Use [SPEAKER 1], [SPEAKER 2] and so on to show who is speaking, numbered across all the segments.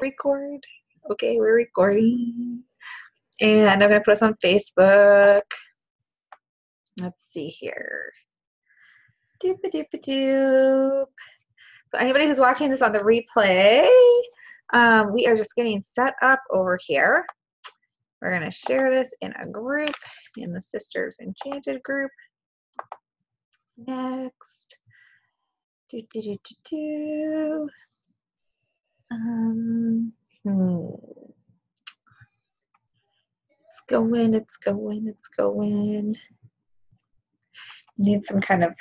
[SPEAKER 1] record. Okay, we're recording. And I'm going to put us on Facebook. Let's see here. Doop-a-doop-a-doop. So anybody who's watching this on the replay, we are just getting set up over here. We're going to share this in a group, in the Sisters Enchanted group. Next. Do-do-do-do-do. It's going, it's going, it's going. Need some kind of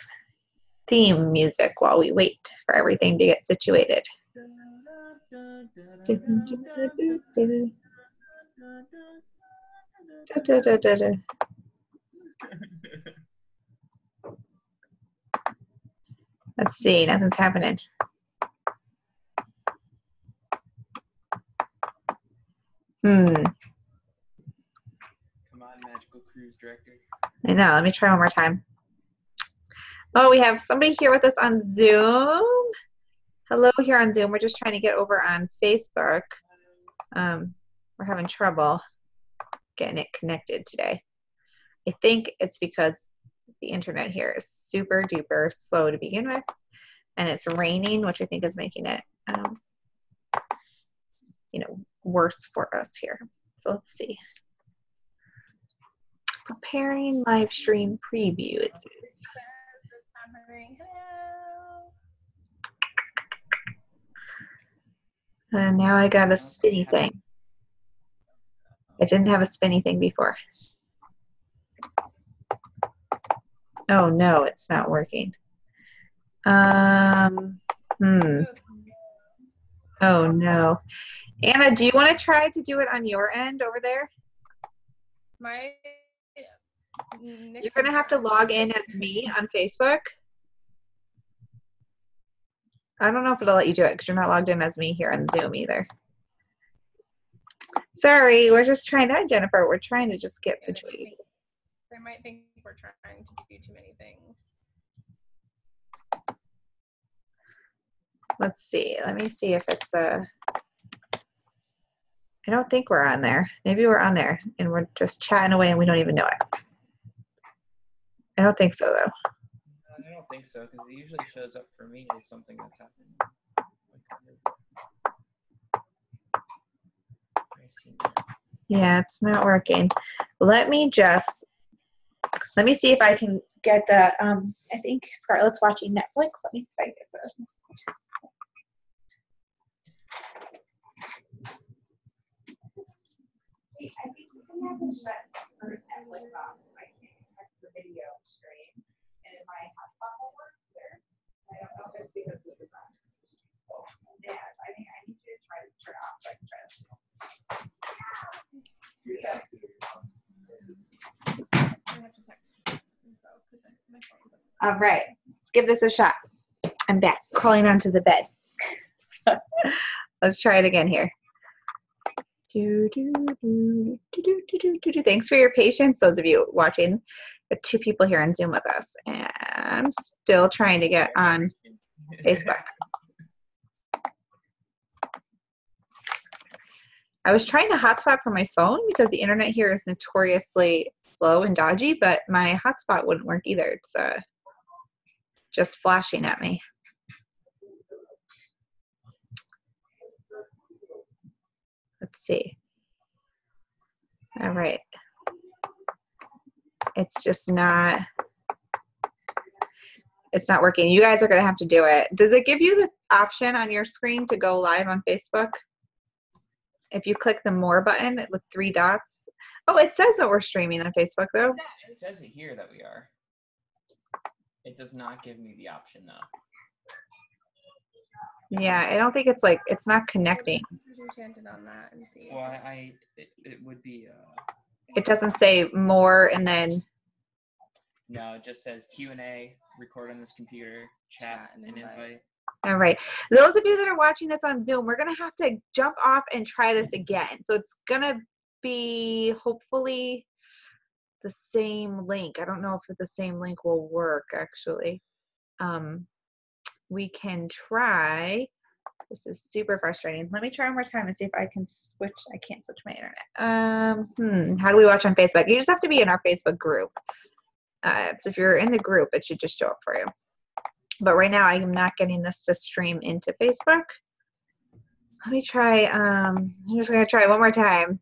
[SPEAKER 1] theme music while we wait for everything to get situated. Let's see, nothing's happening.
[SPEAKER 2] Come on, Magical Cruise Director.
[SPEAKER 1] I know, let me try one more time. Oh, we have somebody here with us on Zoom. Hello here on Zoom. We're just trying to get over on Facebook. We're having trouble getting it connected today. I think it's because the internet here is super duper slow to begin with, and it's raining, which I think is making it, worse for us here. So let's see. Preparing live stream preview. It says. And now I got a spinny thing. I didn't have a spinny thing before. Oh no, it's not working. Oh no. Anna, do you want to try to do it on your end over there? You're going to have to log in as me on Facebook. I don't know if it'll let you do it because you're not logged in as me here on Zoom either. Sorry, we're just trying to, Jennifer, we're trying to just get situated.
[SPEAKER 3] They might think we're trying to do too many things.
[SPEAKER 1] Let's see. Let me see if it's I don't think we're on there. Maybe we're on there and we're just chatting away and we don't even know it. I don't think so, though.
[SPEAKER 2] I don't think so, because it usually shows up for me as something that's happening.
[SPEAKER 1] Yeah, it's not working. Let me see if I can get the, I think Scarlett's watching Netflix. Let me see if I can get this. I think we have to shut Netflix off. I can't catch the video stream, and if my hotspot won't work either, I don't know if it's because of the design. Yeah, I think I need you to try to turn it off so I can try this. All right, let's give this a shot. I'm back, crawling onto the bed. Let's try it again here. Thanks for your patience, those of you watching. We have 2 people here on Zoom with us, and still trying to get on Facebook. I was trying to hotspot from my phone because the internet here is notoriously slow and dodgy, but my hotspot wouldn't work either. It's just flashing at me. Let's see. All right. It's just not, it's not working. You guys are going to have to do it. Does it give you the option on your screen to go live on Facebook? If you click the more button with 3 dots. Oh, it says that we're streaming on Facebook though.
[SPEAKER 2] It says it here that we are. It does not give me the option though.
[SPEAKER 1] Yeah, I don't think it's like, it's not connecting.
[SPEAKER 3] Sisters Enchanted on that and see.
[SPEAKER 2] Well, it would be.
[SPEAKER 1] It doesn't say more and then.
[SPEAKER 2] No, it just says Q&A, record on this computer, chat, and invite.
[SPEAKER 1] All right. Those of you that are watching this on Zoom, we're going to have to jump off and try this again. So it's going to be hopefully the same link. I don't know if the same link will work actually. We can try This is super frustrating. Let me try one more time and see if I can switch. I can't switch my internet. How do we watch on Facebook? You just have to be in our Facebook group. So if you're in the group, it should just show up for you. But right now, I am not getting this to stream into Facebook. Let me try. I'm just going to try one more time.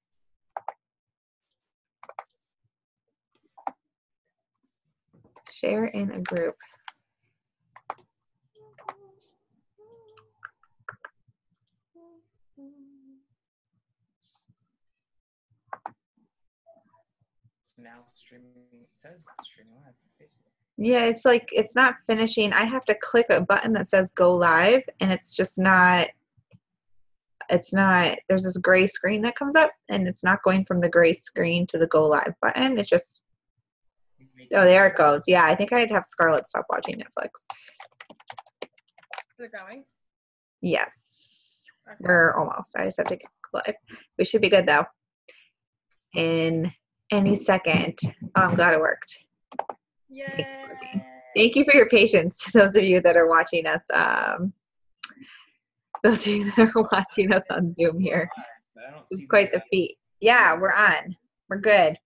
[SPEAKER 1] Share in a group.
[SPEAKER 2] Now streaming, it says it's streaming live on Facebook.
[SPEAKER 1] Yeah, it's like it's not finishing. I have to click a button that says go live, and it's just not, there's this gray screen that comes up, and it's not going from the gray screen to the go live button. It's just, oh, there it goes. Yeah, I think I'd have Scarlett stop watching Netflix.
[SPEAKER 3] Is it going?
[SPEAKER 1] Yes.
[SPEAKER 3] Okay.
[SPEAKER 1] We're almost. I just have to get live. We should be good though. In any second. Oh, I'm glad it worked.
[SPEAKER 3] Yay!
[SPEAKER 1] Thank you for your patience to those of you that are watching us. Those of you that are watching us on Zoom here.
[SPEAKER 2] I don't
[SPEAKER 1] It's
[SPEAKER 2] see
[SPEAKER 1] quite the feat. Yeah, we're on. We're good.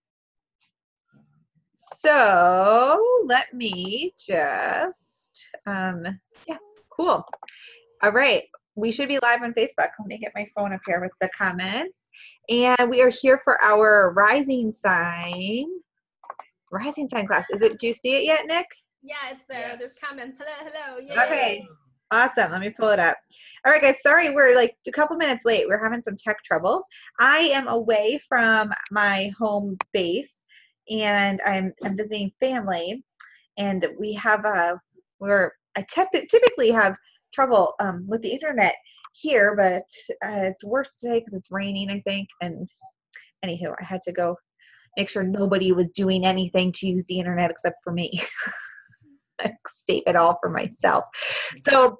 [SPEAKER 1] So let me just, yeah, cool. All right. We should be live on Facebook. Let me get my phone up here with the comments. And we are here for our rising sign class. Do you see it yet, Nick?
[SPEAKER 3] Yeah, it's there.
[SPEAKER 2] Yes.
[SPEAKER 3] There's comments. Hello. Yay.
[SPEAKER 1] Okay. Awesome. Let me pull it up. All right, guys. Sorry, we're like a couple minutes late. We're having some tech troubles. I am away from my home base, and I'm visiting family, and we have I typically have trouble with the internet here, but it's worse today because it's raining, I think. And anywho, I had to go make sure nobody was doing anything to use the internet except for me. Save it all for myself. So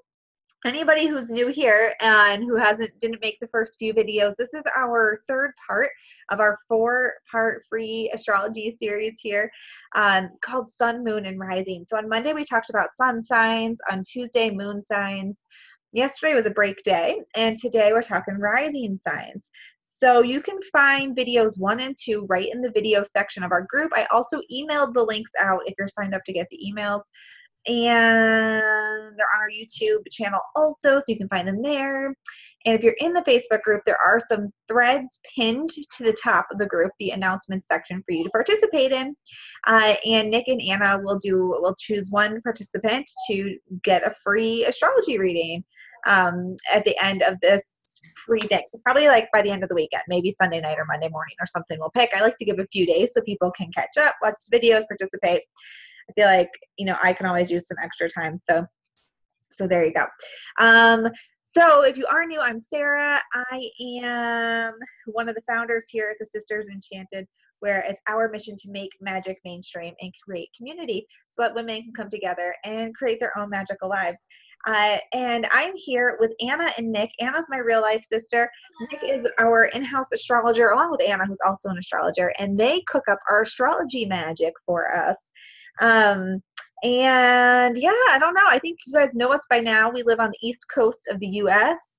[SPEAKER 1] anybody who's new here and who didn't make the first few videos, this is our third part of our 4-part free astrology series here called Sun, Moon, and Rising. So on Monday, we talked about sun signs. On Tuesday, moon signs. Yesterday was a break day. And today we're talking rising signs. So you can find videos 1 and 2 right in the video section of our group. I also emailed the links out if you're signed up to get the emails. And they're on our YouTube channel also, so you can find them there. And if you're in the Facebook group, there are some threads pinned to the top of the group, the announcement section for you to participate in. And Nick and Anna will choose one participant to get a free astrology reading at the end of this free day. Probably like by the end of the weekend, maybe Sunday night or Monday morning or something we'll pick. I like to give a few days so people can catch up, watch videos, participate. I feel like, I can always use some extra time. So there you go. So if you are new, I'm Sarah. I am one of the founders here at the Sisters Enchanted, where it's our mission to make magic mainstream and create community so that women can come together and create their own magical lives. And I'm here with Anna and Nick. Anna's my real life sister. Nick is our in-house astrologer, along with Anna, who's also an astrologer, and they cook up our astrology magic for us. And yeah, I don't know. I think you guys know us by now. We live on the East Coast of the US.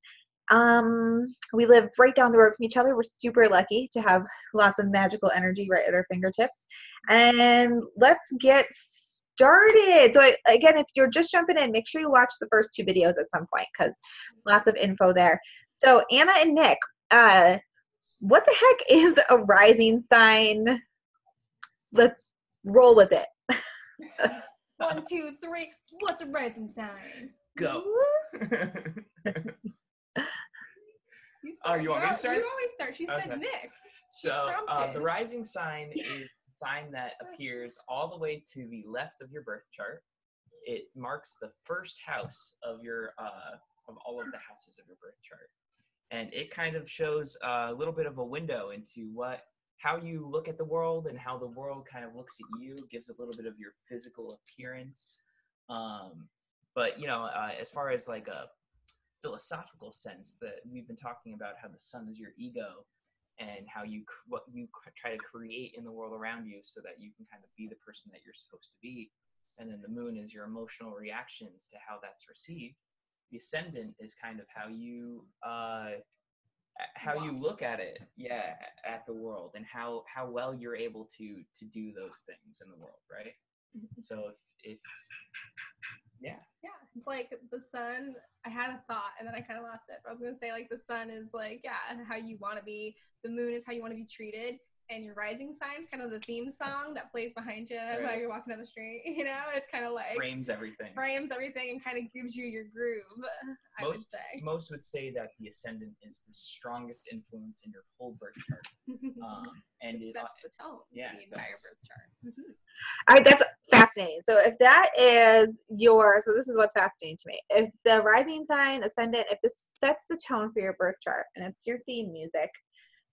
[SPEAKER 1] We live right down the road from each other. We're super lucky to have lots of magical energy right at our fingertips. And let's get started. So again, if you're just jumping in, make sure you watch the first 2 videos at some point because lots of info there. So Anna and Nick, what the heck is a rising sign? Let's roll with it.
[SPEAKER 3] 1, 2, 3. What's a rising sign?
[SPEAKER 2] Go.
[SPEAKER 3] You
[SPEAKER 2] You want me to start?
[SPEAKER 3] You always start. She said
[SPEAKER 2] Okay.
[SPEAKER 3] Nick.
[SPEAKER 2] So
[SPEAKER 3] prompted.
[SPEAKER 2] the rising sign is a sign that appears all the way to the left of your birth chart. It marks the first house of your of all of the houses of your birth chart, and it kind of shows a little bit of a window into how you look at the world and how the world kind of looks at you. Gives a little bit of your physical appearance, but as far as like a philosophical sense, that we've been talking about how the sun is your ego and how what you try to create in the world around you so that you can kind of be the person that you're supposed to be, and then the moon is your emotional reactions to how that's received. the ascendant is kind of how you look at it, at the world, and how well you're able to do those things in the world, right? So if yeah,
[SPEAKER 3] it's like the sun. I had a thought and then I kind of lost it. But I was gonna say, like, the sun is like, how you want to be. The moon is how you want to be treated. And your rising sign's kind of the theme song that plays behind you while
[SPEAKER 2] Right.
[SPEAKER 3] you're walking down the street. It's kind of like
[SPEAKER 2] frames everything
[SPEAKER 3] and kind of gives you your groove. I would say.
[SPEAKER 2] Most would say that the ascendant is the strongest influence in your whole birth chart, and
[SPEAKER 3] it sets the tone for the entire birth chart.
[SPEAKER 1] All right, that's fascinating. So if that is so this is what's fascinating to me. If the rising sign, ascendant, if this sets the tone for your birth chart and it's your theme music,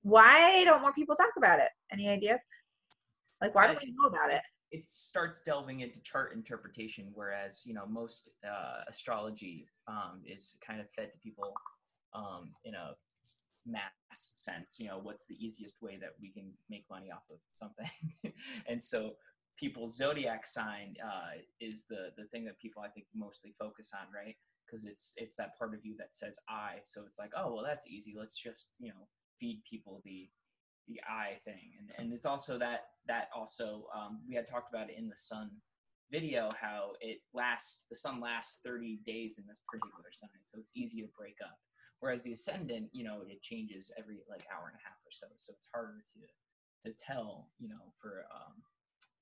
[SPEAKER 1] why don't more people talk about it? Any ideas? Like, why don't we know about it?
[SPEAKER 2] It starts delving into chart interpretation, whereas most astrology is kind of fed to people in a mass sense. What's the easiest way that we can make money off of something? And so people's zodiac sign is the thing that people, I think, mostly focus on, right? Because it's that part of you that says I. So it's like, oh, well, that's easy. Let's just feed people the I thing, and it's also that also we had talked about it in the sun video, how the sun lasts 30 days in this particular sign, so it's easy to break up. Whereas the ascendant, it changes every like hour and a half or so it's harder to tell, for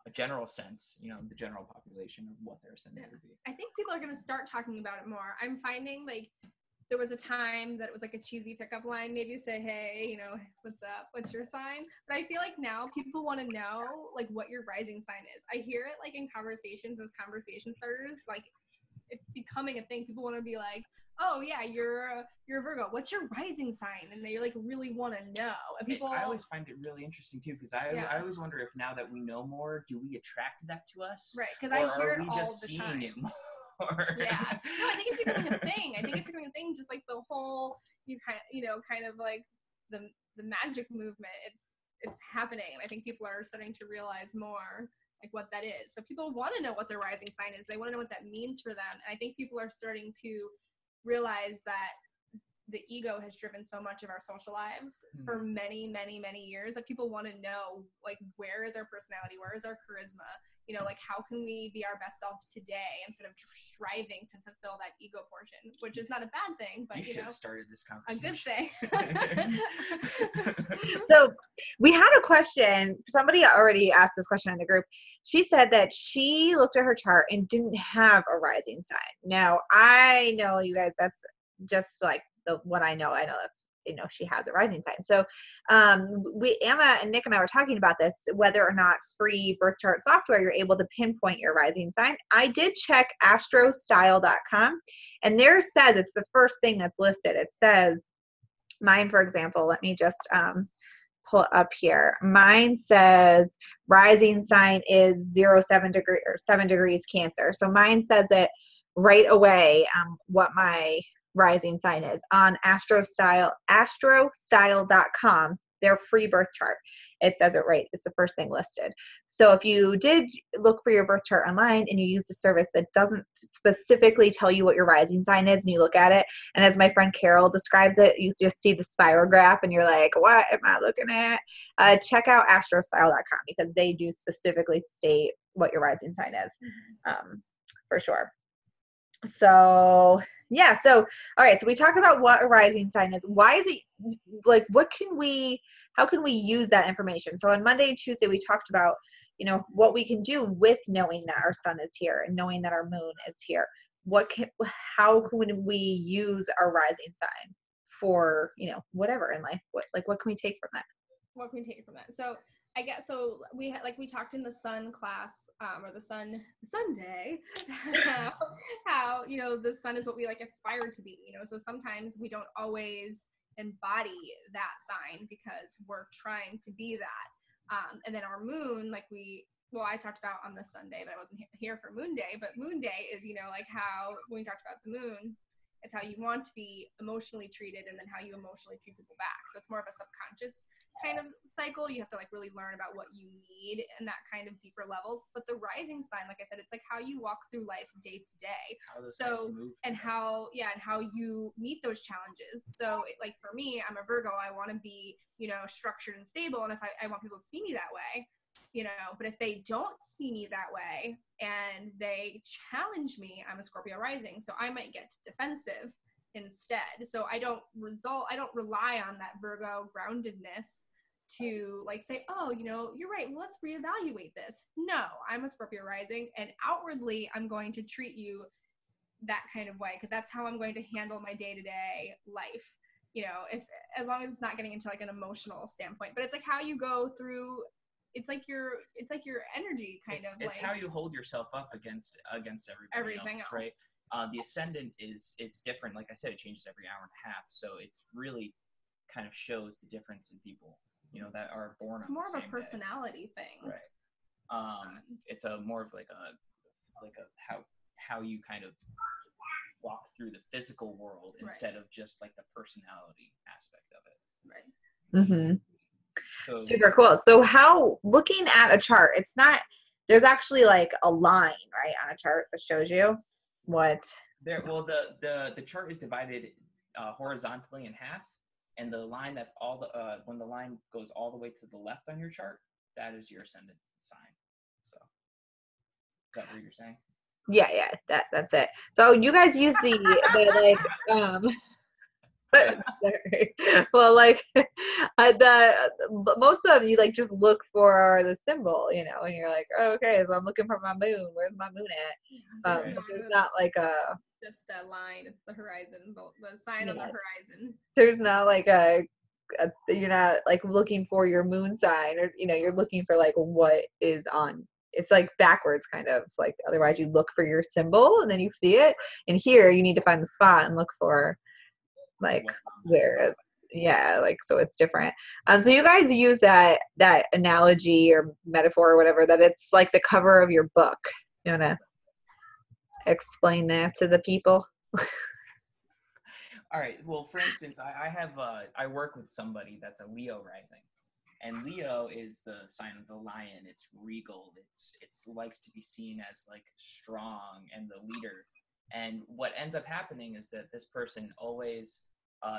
[SPEAKER 2] a general sense, the general population of what their ascendant would be.
[SPEAKER 3] I think people are going to start talking about it more. I'm finding, like, there was a time that it was like a cheesy pickup line, maybe say, hey, what's up? What's your sign? But I feel like now people want to know, like, what your rising sign is. I hear it, like, in conversations as conversation starters. Like, it's becoming a thing. People want to be like, oh, yeah, you're a Virgo. What's your rising sign? And they, like, really want to know. And
[SPEAKER 2] I always find it really interesting, too, because I always wonder if now that we know more, do we attract that to us?
[SPEAKER 3] Right, because I hear it all the time. Or are we
[SPEAKER 2] just seeing it more?
[SPEAKER 3] Yeah, no, I think it's becoming a thing. Just like the whole, kind of like the magic movement. It's happening, and I think people are starting to realize more like what that is. So people want to know what their rising sign is. They want to know what that means for them, and I think people are starting to realize that the ego has driven so much of our social lives for many, many, many years that people want to know, like, where is our personality? Where is our charisma? Like, how can we be our best self today instead of striving to fulfill that ego portion, which is not a bad thing, but,
[SPEAKER 2] you should have started this conversation.
[SPEAKER 3] A good thing.
[SPEAKER 1] So we had a question. Somebody already asked this question in the group. She said that she looked at her chart and didn't have a rising sign. Now, I know you guys, that's just like what I know that's, she has a rising sign. So Anna and Nick and I were talking about this, whether or not free birth chart software, you're able to pinpoint your rising sign. I did check astrostyle.com, and there says it's the first thing that's listed. It says, mine, for example, let me just pull up here. Mine says rising sign is 7 degrees Cancer. So mine says it right away, what my rising sign is on astrostyle.com, their free birth chart. It says it right. It's the first thing listed. So if you did look for your birth chart online and you use a service that doesn't specifically tell you what your rising sign is, and you look at it, and as my friend Carol describes it, you just see the spirograph and you're like, what am I looking at? Check out astrostyle.com, because they do specifically state what your rising sign is, for sure. So yeah, so all right, so we talked about what a rising sign is. Why is it, like, how can we use that information? So on Monday and Tuesday we talked about, what we can do with knowing that our sun is here and knowing that our moon is here. How can we use our rising sign for, whatever in life? What can we take from that?
[SPEAKER 3] What can we take from that? So I guess, we talked in the sun class, or the sun day, how, the sun is what we aspire to be, so sometimes we don't always embody that sign because we're trying to be that. And then our moon, I talked about on the Sunday, but I wasn't here for Moon Day, but Moon Day is, how when we talked about the moon, It's how you want to be emotionally treated, and then how you emotionally treat people back. So it's more of a subconscious kind of cycle. You have to like really learn about what you need in that kind of deeper levels. But the rising sign, like I said, it's like how you walk through life day to day.
[SPEAKER 2] How those
[SPEAKER 3] So
[SPEAKER 2] things move.
[SPEAKER 3] and how you meet those challenges. So like for me, I'm a Virgo. I want to be, you know, structured and stable, and if I want people to see me that way, you know, but if they don't see me that way and they challenge me, I'm a Scorpio rising, so I might get defensive instead. So I don't rely on that Virgo groundedness to like say, oh, you know, you're right, well, let's reevaluate this. No, I'm a Scorpio rising, and outwardly I'm going to treat you that kind of way, because that's how I'm going to handle my day-to-day life, you know, if as long as it's not getting into like an emotional standpoint. But it's like how you go through, it's like your energy kind of
[SPEAKER 2] it's
[SPEAKER 3] like
[SPEAKER 2] how you hold yourself up against everything else, right? The ascendant it's different. Like I said, it changes every hour and a half, so it's really kind of shows the difference in people, you know, that are born.
[SPEAKER 3] It's more of a personality thing,
[SPEAKER 2] right? It's a more of like a how you kind of walk through the physical world instead of just like the personality aspect of it,
[SPEAKER 3] right?
[SPEAKER 1] Mm-hmm.
[SPEAKER 2] So
[SPEAKER 1] super cool. So how, looking at a chart, it's not, there's actually like a line, right, on a chart that shows you what
[SPEAKER 2] there. Well, the chart is divided horizontally in half, and the line that's all the when the line goes all the way to the left on your chart, that is your ascendant sign. So is that what you're saying?
[SPEAKER 1] yeah, that's it. So you guys use the like sorry. Well, like most of them you like just look for the symbol, you know, and you're like, oh, okay, so I'm looking for my moon. Where's my moon at? There's not like
[SPEAKER 3] just a line. It's the horizon, the sign on the horizon.
[SPEAKER 1] There's not like you're not like looking for your moon sign, or you know, you're looking for like what is on. It's like backwards kind of, like otherwise you look for your symbol and then you see it, and here you need to find the spot and look for like where, yeah, like, so it's different. So you guys use that analogy or metaphor or whatever, that it's like the cover of your book. You want to explain that to the people?
[SPEAKER 2] All right. Well, for instance, I work with somebody that's a Leo rising, and Leo is the sign of the lion. It's regal. It's likes to be seen as like strong and the leader. And what ends up happening is that this person always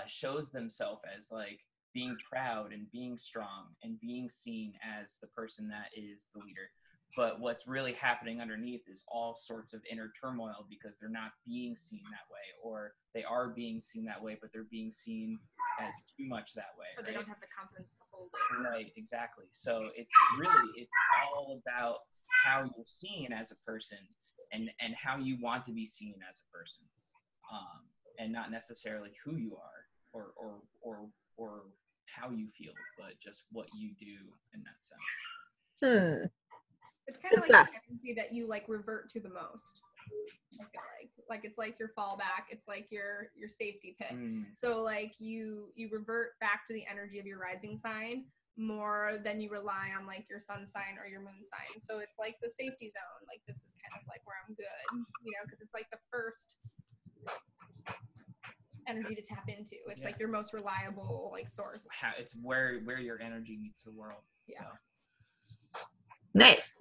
[SPEAKER 2] shows themselves as like being proud and being strong and being seen as the person that is the leader. But what's really happening underneath is all sorts of inner turmoil, because they're not being seen that way, or they are being seen that way, but they're being seen as too much that way.
[SPEAKER 3] But
[SPEAKER 2] right?
[SPEAKER 3] they don't have the confidence to hold it.
[SPEAKER 2] Right, exactly. So it's all about how you're seen as a person, and how you want to be seen as a person, and not necessarily who you are or how you feel, but just what you do in that sense.
[SPEAKER 3] It's kind of like the energy that you like revert to the most. I feel like it's like your fallback. It's like your safety pit. So like you revert back to the energy of your rising sign more than you rely on like your sun sign or your moon sign. So it's like the safety zone. Like this is kind of like where I'm good, you know, because it's like the first energy to tap into. It's like your most reliable like source.
[SPEAKER 2] It's where your energy meets the world.
[SPEAKER 3] Yeah.
[SPEAKER 2] So.
[SPEAKER 1] Nice.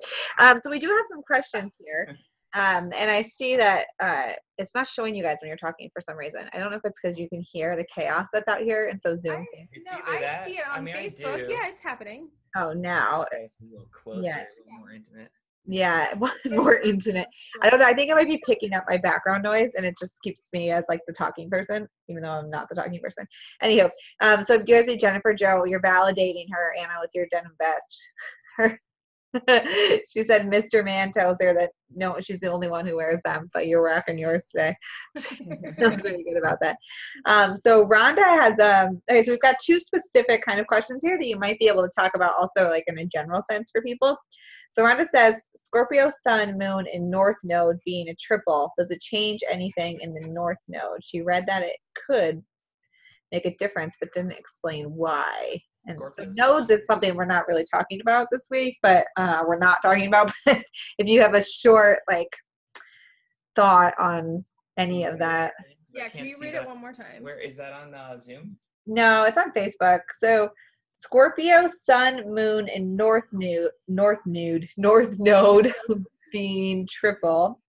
[SPEAKER 1] So we do have some questions here. And I see that it's not showing you guys when you're talking for some reason. I don't know if it's because you can hear the chaos that's out here, and so Zoom can.
[SPEAKER 3] I see it on Facebook. Yeah, it's happening.
[SPEAKER 1] Oh, now.
[SPEAKER 2] It's a little closer, a little more intimate.
[SPEAKER 1] Yeah, more intimate. I don't know. I think I might be picking up my background noise, and it just keeps me as like the talking person, even though I'm not the talking person. Anyhow, so you guys see Jennifer Joe, you're validating her, Anna, with your denim vest. She said Mr. Man tells her that no, she's the only one who wears them, but you're rocking yours today. Feels pretty good about that. So Rhonda has okay, so we've got two specific kind of questions here that you might be able to talk about also like in a general sense for people. So Rhonda says, Scorpio Sun, Moon, and North Node being a triple, does it change anything in the North Node? She read that it could make a difference, but didn't explain why. And so nodes is something we're not really talking about this week, but we're not talking about. But if you have a short like thought on any of that.
[SPEAKER 3] Yeah,
[SPEAKER 2] I
[SPEAKER 3] can
[SPEAKER 2] can't
[SPEAKER 3] you
[SPEAKER 2] see
[SPEAKER 3] read
[SPEAKER 2] that.
[SPEAKER 3] it one more time?
[SPEAKER 2] Where is that on Zoom?
[SPEAKER 1] No, it's on Facebook. So Scorpio, Sun, Moon, and North Node being triple.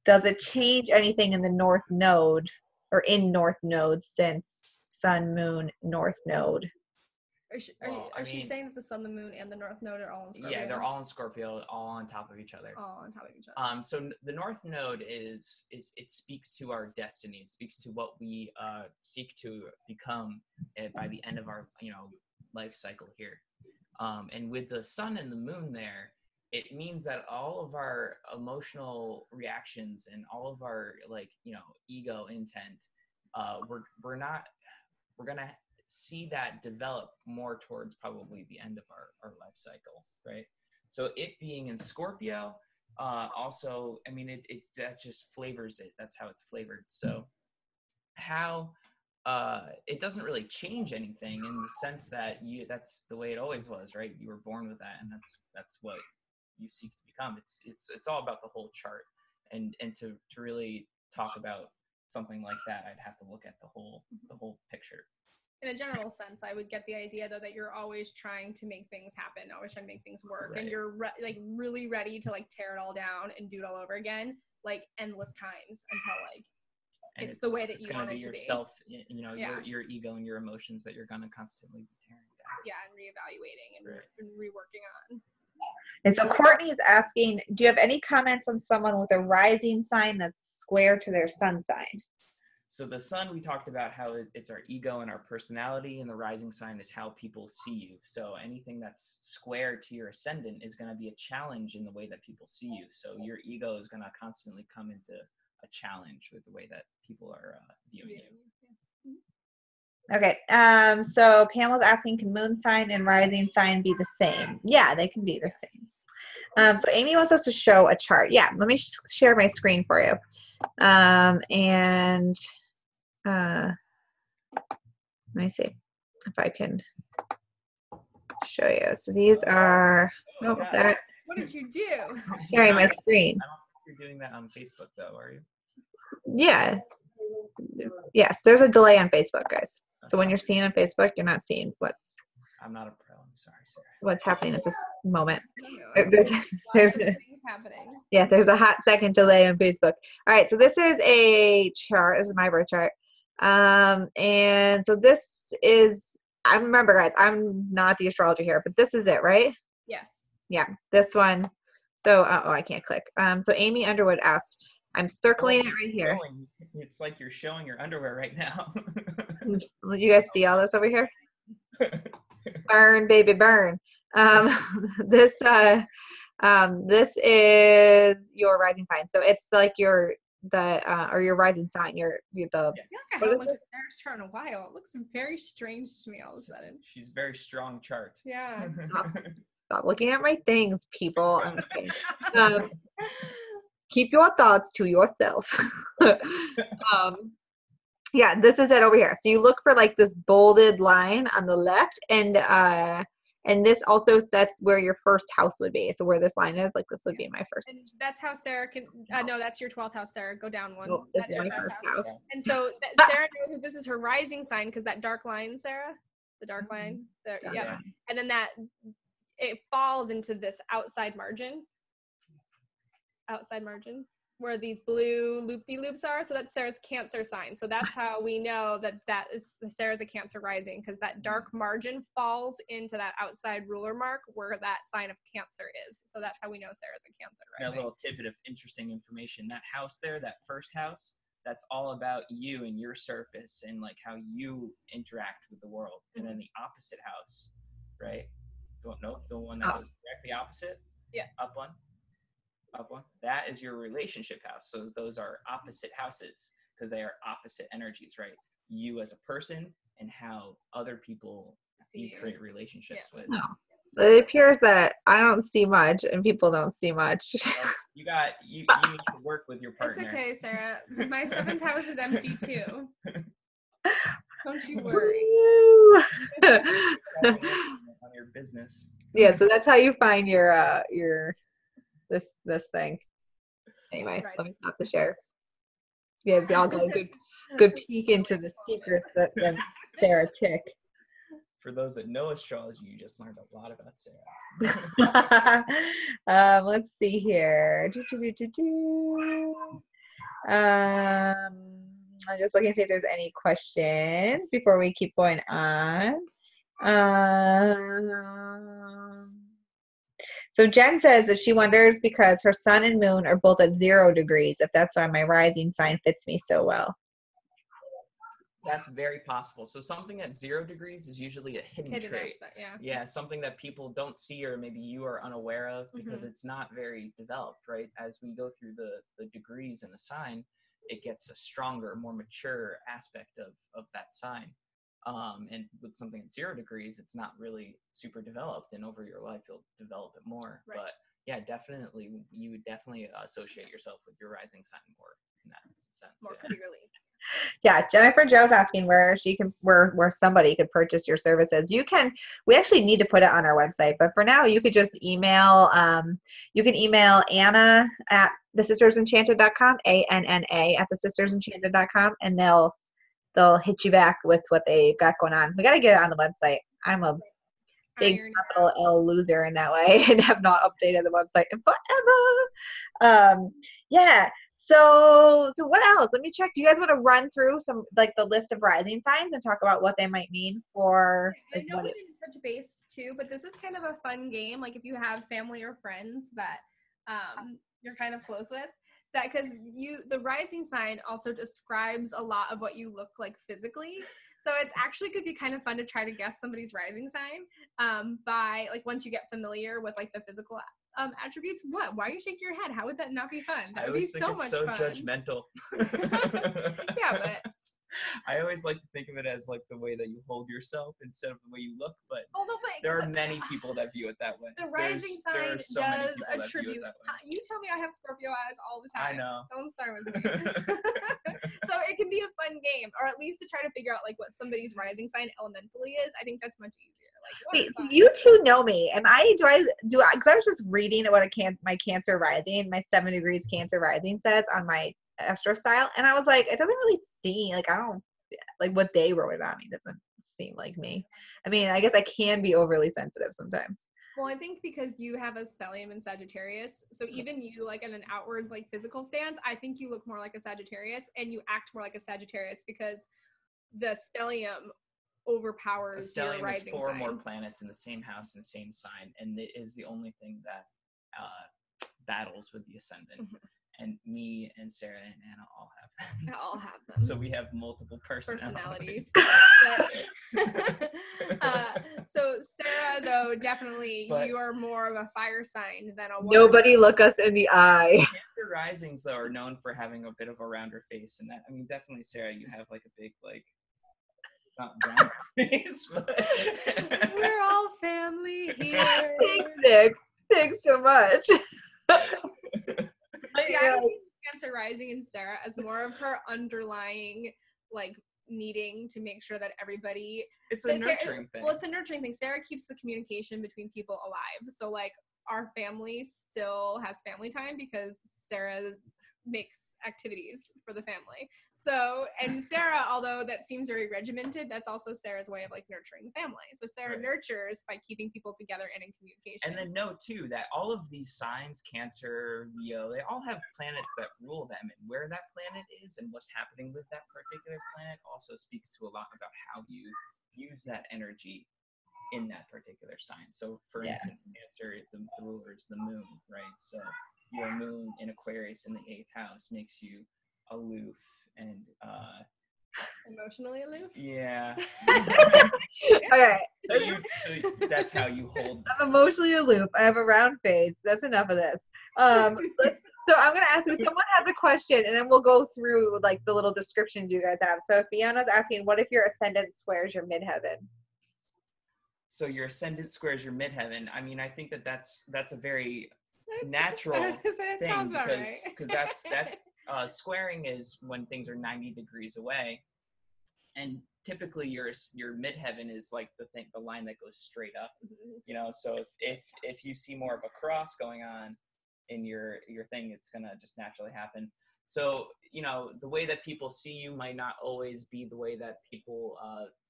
[SPEAKER 1] Does it change anything in the North Node or in North Node since Sun, Moon, North Node?
[SPEAKER 2] Well, I
[SPEAKER 3] Is she
[SPEAKER 2] mean,
[SPEAKER 3] saying that the sun, the moon, and the North Node are all in Scorpio?
[SPEAKER 2] yeah, they're all in Scorpio, all on top of each other.
[SPEAKER 3] all on top of each other.
[SPEAKER 2] So the North Node is it speaks to our destiny. It speaks to what we seek to become by the end of our life cycle here. And with the Sun and the Moon there, it means that all of our emotional reactions and all of our ego intent, we're gonna see that develop more towards probably the end of our life cycle, right? So it being in Scorpio, also, I mean, that just flavors it. That's how it's flavored. So how it doesn't really change anything in the sense that that's the way it always was, right? You were born with that, and that's what you seek to become. It's all about the whole chart, and to really talk about something like that, I'd have to look at the whole picture.
[SPEAKER 3] In a general sense, I would get the idea though that you're always trying to make things happen, always trying to make things work,
[SPEAKER 2] Right.
[SPEAKER 3] and you're really ready to tear it all down and do it all over again, endless times until
[SPEAKER 2] And
[SPEAKER 3] it's the way that
[SPEAKER 2] it's
[SPEAKER 3] you
[SPEAKER 2] gonna
[SPEAKER 3] want
[SPEAKER 2] be
[SPEAKER 3] it to be.
[SPEAKER 2] yourself,
[SPEAKER 3] Yeah.
[SPEAKER 2] your ego and your emotions that you're gonna constantly be tearing down.
[SPEAKER 3] Yeah, and reevaluating and,
[SPEAKER 2] Right.
[SPEAKER 3] and reworking on.
[SPEAKER 1] And so Courtney is asking, do you have any comments on someone with a rising sign that's square to their sun sign?
[SPEAKER 2] So the sun, we talked about how it's our ego and our personality, and the rising sign is how people see you. So anything that's square to your ascendant is going to be a challenge in the way that people see you. So your ego is going to constantly come into a challenge with the way that people are viewing you.
[SPEAKER 1] Okay, so Pamela's asking, can moon sign and rising sign be the same? Yeah, they can be the same. So Amy wants us to show a chart. Yeah, let me share my screen for you. And let me see if I can show you. So these are, oh, that,
[SPEAKER 3] What did you do?
[SPEAKER 1] sharing my screen.
[SPEAKER 2] I don't think you're doing that on Facebook though, are you?
[SPEAKER 1] Yeah. Yes, there's a delay on Facebook, guys. So when you're seeing on Facebook, you're not seeing
[SPEAKER 2] I'm not a pro. I'm sorry, Sarah.
[SPEAKER 1] what's happening at this moment.
[SPEAKER 3] There's
[SPEAKER 1] There's
[SPEAKER 3] things happening.
[SPEAKER 1] yeah, there's a hot second delay on Facebook. All right, so this is a chart. This is my birth chart. And so this is, I remember, guys, I'm not the astrologer here, but this is it, right?
[SPEAKER 3] Yes.
[SPEAKER 1] Yeah, this one. So, oh, I can't click. So Amy Underwood asked, I'm circling it right here.
[SPEAKER 2] It's like you're showing your underwear right now.
[SPEAKER 1] You guys see all this over here? Burn, baby, burn. This is your rising sign. So it's like your rising sign. You're the.
[SPEAKER 3] I
[SPEAKER 1] What
[SPEAKER 3] haven't
[SPEAKER 1] is
[SPEAKER 3] looked at Sarah's chart in a while. It looks very strange to me all of a sudden.
[SPEAKER 2] She's very strong chart.
[SPEAKER 3] Yeah.
[SPEAKER 1] Stop looking at my things, people. I'm just kidding. Keep your thoughts to yourself. Yeah, this is it over here. So you look for this bolded line on the left, and this also sets where your first house would be. So where this line is, this would be my first.
[SPEAKER 3] And that's how Sarah can. No, that's your 12th house, Sarah. Go down one.
[SPEAKER 1] Nope, this
[SPEAKER 3] That's
[SPEAKER 1] is
[SPEAKER 3] your
[SPEAKER 1] my
[SPEAKER 3] first
[SPEAKER 1] first
[SPEAKER 3] house.
[SPEAKER 1] house.
[SPEAKER 3] And so Sarah knows that this is her rising sign because that dark line, Sarah, the dark line. There, yeah. And then it falls into this outside margin where these blue loop-de-loops are. So that's Sarah's Cancer sign. So that's how we know that is Sarah's a Cancer rising, because that dark margin falls into that outside ruler mark where that sign of Cancer is. So that's how we know Sarah's a Cancer rising.
[SPEAKER 2] A little tidbit of interesting information. That house there, that first house, that's all about you and your surface and how you interact with the world. And then the opposite house, right? The one that goes directly opposite.
[SPEAKER 3] Yeah.
[SPEAKER 2] Up one. That is your relationship house. So those are opposite houses because they are opposite energies, right? You as a person and how other people you create relationships with.
[SPEAKER 1] No. So it appears that I don't see much and people don't see much.
[SPEAKER 2] Well, you need to work with your partner.
[SPEAKER 3] It's okay, Sarah. My 7th house is empty too. Don't you worry.
[SPEAKER 2] On your business.
[SPEAKER 1] Yeah, so that's how you find your this thing. Anyway, let me stop the share. Yes, y'all got a good peek into the secrets that Sarah tick.
[SPEAKER 2] For those that know astrology, you just learned a lot about Sarah.
[SPEAKER 1] Let's see here. I'm just looking to see if there's any questions before we keep going on. So Jen says that she wonders because her sun and moon are both at 0 degrees, if that's why my rising sign fits me so well.
[SPEAKER 2] That's very possible. So something at 0 degrees is usually a hidden trait.
[SPEAKER 3] Aspect, yeah.
[SPEAKER 2] Yeah, something that people don't see or maybe you are unaware of because it's not very developed, right? As we go through the degrees in a sign, it gets a stronger, more mature aspect of that sign. And with something at 0 degrees, it's not really super developed, and over your life you'll develop it more. Right. But yeah, definitely, you would definitely associate yourself with your rising sign more in that sense.
[SPEAKER 3] More clearly.
[SPEAKER 1] Yeah, Jennifer Joe's asking where somebody could purchase your services. We actually need to put it on our website, but for now you could just email, you can email Anna at thesistersenchanted.com, ANNA at thesistersenchanted.com, and they'll hit you back with what they got going on. We got to get it on the website. I'm a big capital L loser in that way and have not updated the website in forever. Yeah. So what else? Let me check. Do you guys want to run through some, like, the list of rising signs and talk about what they might mean for?
[SPEAKER 3] I know we didn't touch base too, but this is kind of a fun game. Like if you have family or friends that you're kind of close with, that because the rising sign also describes a lot of what you look like physically. So it's actually could be kind of fun to try to guess somebody's rising sign by, like, once you get familiar with, like, the physical attributes. What? Why are you shaking your head? How would that not be fun? That would be so much fun.
[SPEAKER 2] Judgmental.
[SPEAKER 3] Yeah, but
[SPEAKER 2] I always like to think of it as like the way that you hold yourself instead of the way you look, but there are many people that view it that way.
[SPEAKER 3] The rising sign does attribute. You tell me I have Scorpio eyes all the time.
[SPEAKER 2] I know.
[SPEAKER 3] Don't start with me. So it can be a fun game, or at least to try to figure out, like, what somebody's rising sign elementally is. I think that's much easier. Like,
[SPEAKER 1] you two know me, and because I was just reading what my Cancer rising, my 7 degrees Cancer rising says on my Astro Style, and I was like, it doesn't really seem like, I don't like what they wrote about me doesn't seem like me. I mean, I guess I can be overly sensitive sometimes.
[SPEAKER 3] Well, I think because you have a stellium in Sagittarius, so even you, like, in an outward, like, physical stance, I think you look more like a Sagittarius, and you act more like a Sagittarius because the stellium overpowers your rising sign.
[SPEAKER 2] The stellium is 4 more planets in the same house and same sign, and it is the only thing that battles with the ascendant. Mm-hmm. And me and Sarah and Anna all have them. So we have multiple personalities.
[SPEAKER 3] So Sarah, though, definitely you are more of a fire sign than a water
[SPEAKER 1] nobody
[SPEAKER 3] sign.
[SPEAKER 1] Look us in the eye.
[SPEAKER 2] Cancer risings, though, are known for having a bit of a rounder face, and that, I mean, definitely, Sarah, you have like a big, like, not round face, but
[SPEAKER 3] we're all family here.
[SPEAKER 1] Thanks, Nick. Thanks so much.
[SPEAKER 3] See, I see Cancer rising in Sarah as more of her underlying, like, needing to make sure that everybody.
[SPEAKER 2] It's a nurturing thing.
[SPEAKER 3] Well, it's a nurturing thing. Sarah keeps the communication between people alive. So, like, our family still has family time because Sarah makes activities for the family. So, and Sarah, although that seems very regimented, that's also Sarah's way of, like, nurturing the family. So Sarah nurtures by keeping people together and in communication.
[SPEAKER 2] And then know too that all of these signs, Cancer, Leo, they all have planets that rule them, and where that planet is and what's happening with that particular planet also speaks to a lot about how you use that energy in that particular sign. So for instance, Cancer, the ruler is the moon, right? So your moon in Aquarius in the 8th house makes you aloof and
[SPEAKER 3] emotionally aloof.
[SPEAKER 2] Yeah.
[SPEAKER 1] Okay.
[SPEAKER 2] So that's how you hold.
[SPEAKER 1] I'm emotionally aloof. I have a round face. That's enough of this. So I'm gonna ask you. Someone has a question, and then we'll go through, like, the little descriptions you guys have. So Fiana's asking, what if your ascendant squares your midheaven?
[SPEAKER 2] So your ascendant squares your midheaven. I mean, I think that's a very natural thing because squaring is when things are 90 degrees away, and typically your midheaven is like the line that goes straight up. You know, so if you see more of a cross going on in your thing, it's gonna just naturally happen. So, you know, the way that people see you might not always be the way that people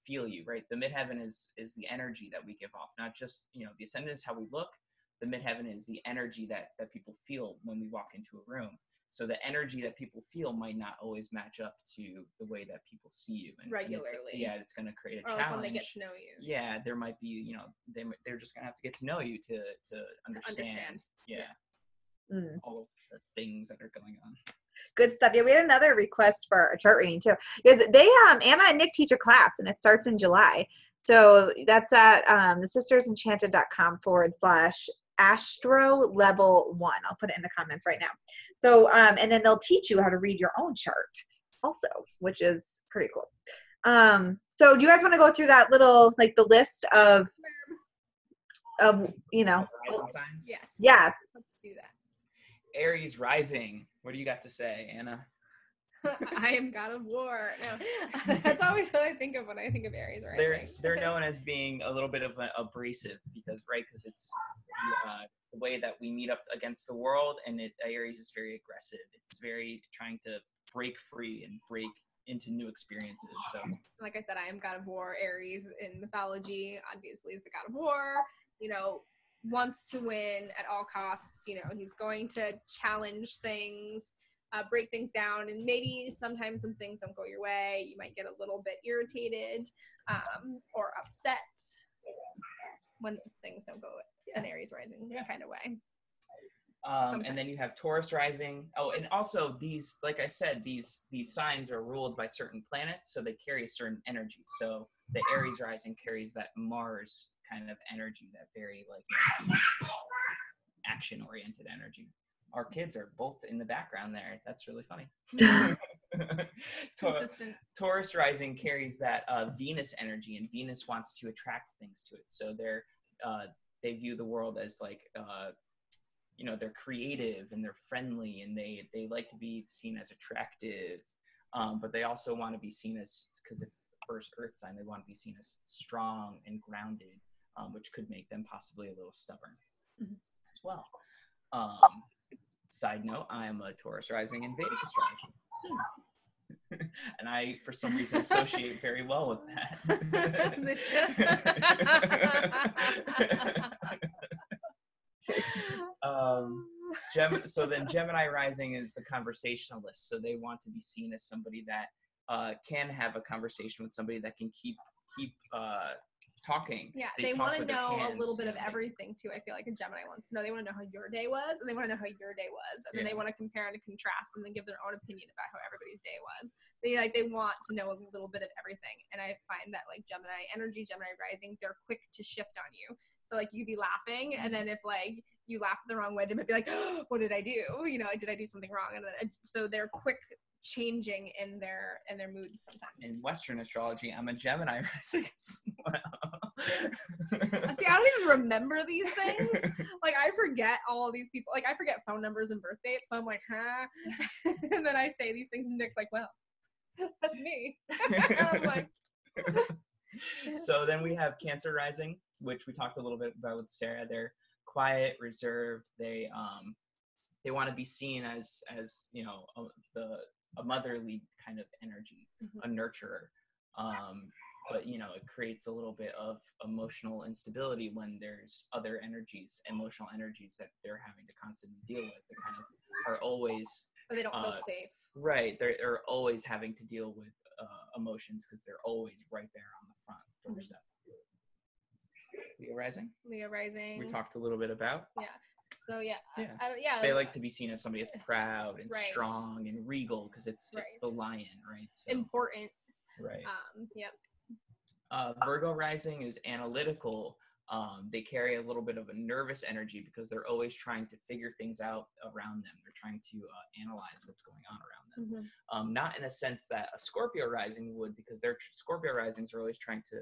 [SPEAKER 2] feel you, right? The midheaven is the energy that we give off, not just, you know, the ascendant is how we look. The midheaven is the energy that people feel when we walk into a room. So the energy that people feel might not always match up to the way that people see you. And
[SPEAKER 3] Regularly.
[SPEAKER 2] it's going to create a
[SPEAKER 3] Or
[SPEAKER 2] challenge.
[SPEAKER 3] like when they get to know you.
[SPEAKER 2] Yeah, there might be, you know, they're just going to have to get to know you to understand. Yeah. All of the things that are going on.
[SPEAKER 1] Good stuff. Yeah, we had another request for a chart reading too. Because they Anna and Nick teach a class and it starts in July. So that's at thesistersenchanted.com/astro level 1. I'll put it in the comments right now. So and then they'll teach you how to read your own chart also, which is pretty cool. So do you guys want to go through that little, like, the list of you know,
[SPEAKER 2] Rising signs?
[SPEAKER 3] Yes.
[SPEAKER 1] yeah.
[SPEAKER 3] Let's do that.
[SPEAKER 2] Aries rising. What do you got to say, Anna?
[SPEAKER 3] I am God of War. No, that's always what I think of when I think of Aries rising.
[SPEAKER 2] They're known as being a little bit of abrasive because it's the way that we meet up against the world, and Aries is very aggressive. It's very trying to break free and break into new experiences. So,
[SPEAKER 3] like I said, I am God of War. Aries in mythology obviously is the God of War. You know, wants to win at all costs. You know, he's going to challenge things, break things down, and maybe sometimes when things don't go your way, you might get a little bit irritated or upset when things don't go an Aries rising kind of way.
[SPEAKER 2] And then you have Taurus rising. Oh, and also these, like I said, these signs are ruled by certain planets, so they carry a certain energy. So the Aries rising carries that Mars kind of energy, that very like action-oriented energy. Our kids are both in the background there. That's really funny.
[SPEAKER 3] It's consistent.
[SPEAKER 2] Taurus rising carries that Venus energy, and Venus wants to attract things to it. So they view the world as like, you know, they're creative and they're friendly, and they like to be seen as attractive, but they also want to be seen as, because it's the first Earth sign, they want to be seen as strong and grounded, which could make them possibly a little stubborn as well. Side note, I am a Taurus rising in Vedic astrology. And I, for some reason, associate very well with that. So then Gemini rising is the conversationalist. So they want to be seen as somebody that can have a conversation with somebody that can keep talking.
[SPEAKER 3] Yeah, they want to know a little bit of everything too. I feel like a Gemini wants to know. They want to know how your day was, and they want to know how your day was, and then they want to compare and contrast, and then give their own opinion about how everybody's day was. They want to know a little bit of everything, and I find that like Gemini energy, Gemini rising, they're quick to shift on you. So like you could be laughing, and then if like you laugh the wrong way, they might be like, oh, "What did I do? You know, did I do something wrong?" And then so they're quick changing in their moods sometimes.
[SPEAKER 2] In Western astrology, I'm a Gemini rising as well.
[SPEAKER 3] See, I don't even remember these things. Like, I forget all of these people. Like, I forget phone numbers and birth dates. So I'm like, huh? And then I say these things, and Nick's like, well, that's me. I'm like.
[SPEAKER 2] So then we have Cancer rising, which we talked a little bit about with Sarah. They're quiet, reserved. They want to be seen as you know, a motherly kind of energy, a nurturer. But, you know, it creates a little bit of emotional instability when there's other energies, emotional energies that they're having to constantly deal with. They kind of are always...
[SPEAKER 3] But they don't feel safe.
[SPEAKER 2] Right. They're always having to deal with emotions because they're always right there on the front doorstep. Leo rising?
[SPEAKER 3] Leo rising.
[SPEAKER 2] We talked a little bit about.
[SPEAKER 3] Yeah. So yeah.
[SPEAKER 2] They like to be seen as somebody as proud and strong and regal because it's the lion, right? So,
[SPEAKER 3] important.
[SPEAKER 2] Right.
[SPEAKER 3] Yep.
[SPEAKER 2] Virgo rising is analytical. They carry a little bit of a nervous energy because they're always trying to figure things out around them. They're trying to analyze what's going on around them. Not in a sense that a Scorpio rising would, because their Scorpio risings are always trying to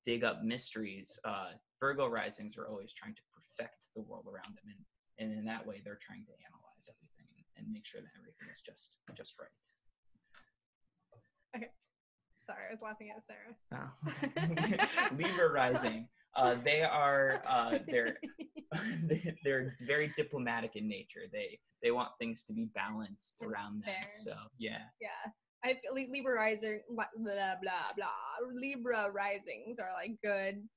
[SPEAKER 2] dig up mysteries. Virgo risings are always trying to perfect the world around them, and in that way they're trying to analyze everything and make sure that everything is just right.
[SPEAKER 3] Okay, sorry, I was laughing at Sarah.
[SPEAKER 2] Oh. Libra rising, they're they're very diplomatic in nature. They want things to be balanced
[SPEAKER 3] And
[SPEAKER 2] around them.
[SPEAKER 3] fair.
[SPEAKER 2] So yeah.
[SPEAKER 3] Yeah. I feel like Libra risings are like good,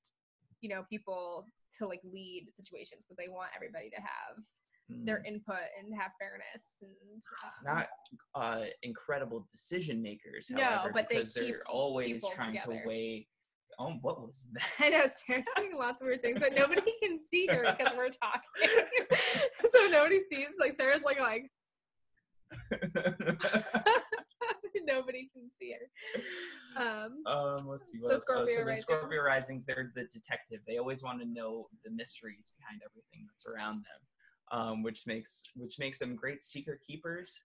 [SPEAKER 3] you know, people to like lead situations because they want everybody to have their input and have fairness and
[SPEAKER 2] Not incredible decision makers,
[SPEAKER 3] No,
[SPEAKER 2] however,
[SPEAKER 3] but they
[SPEAKER 2] because
[SPEAKER 3] keep
[SPEAKER 2] they're always
[SPEAKER 3] people
[SPEAKER 2] trying
[SPEAKER 3] together.
[SPEAKER 2] to weigh. Oh, what was that?
[SPEAKER 3] I know Sarah's doing lots of weird things, but nobody can see her because we're talking. So nobody sees. Like Sarah's like nobody can see her.
[SPEAKER 2] Let's see.
[SPEAKER 3] So
[SPEAKER 2] What else?
[SPEAKER 3] Scorpio
[SPEAKER 2] So then
[SPEAKER 3] rising.
[SPEAKER 2] Scorpio risings, they're the detective. They always want to know the mysteries behind everything that's around them, which makes them great secret keepers,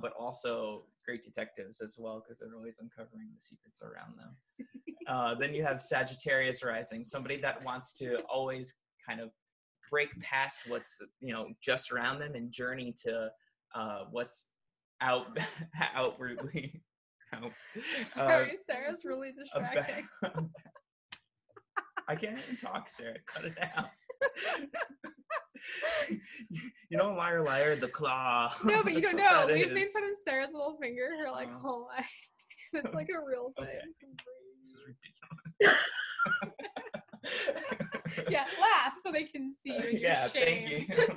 [SPEAKER 2] but also great detectives as well because they're always uncovering the secrets around them. Then you have Sagittarius rising, somebody that wants to always kind of break past what's just around them and journey to what's outwardly.
[SPEAKER 3] Sorry, Sarah's really distracting.
[SPEAKER 2] I can't even talk, Sarah. Cut it out. You know, liar, liar, the claw.
[SPEAKER 3] No, but you
[SPEAKER 2] That's
[SPEAKER 3] don't
[SPEAKER 2] what
[SPEAKER 3] know.
[SPEAKER 2] that
[SPEAKER 3] We've made
[SPEAKER 2] is.
[SPEAKER 3] fun of Sarah's little finger, her like whole life. It's like a real thing.
[SPEAKER 2] Okay. This is ridiculous.
[SPEAKER 3] Yeah, laugh so they can see you in your
[SPEAKER 2] Yeah,
[SPEAKER 3] shame.
[SPEAKER 2] thank you.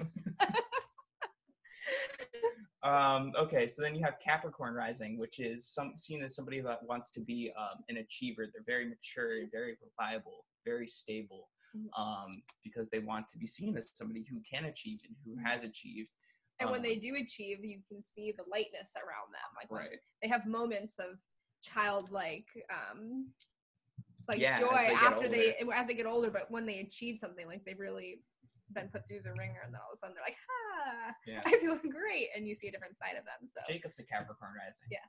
[SPEAKER 2] Okay, so then you have Capricorn rising, which is seen as somebody that wants to be an achiever. They're very mature, very reliable, very stable, because they want to be seen as somebody who can achieve and who has achieved.
[SPEAKER 3] And when they do achieve, you can see the lightness around them. Like when
[SPEAKER 2] Right.
[SPEAKER 3] they have moments of childlike
[SPEAKER 2] Yeah,
[SPEAKER 3] joy
[SPEAKER 2] as they get
[SPEAKER 3] get older, but when they achieve something, like they've really been put through the ringer, and then all of a sudden they're like,
[SPEAKER 2] Yeah.
[SPEAKER 3] I feel great, and you see a different side of them. So
[SPEAKER 2] Jacob's a Capricorn rising.
[SPEAKER 3] yes.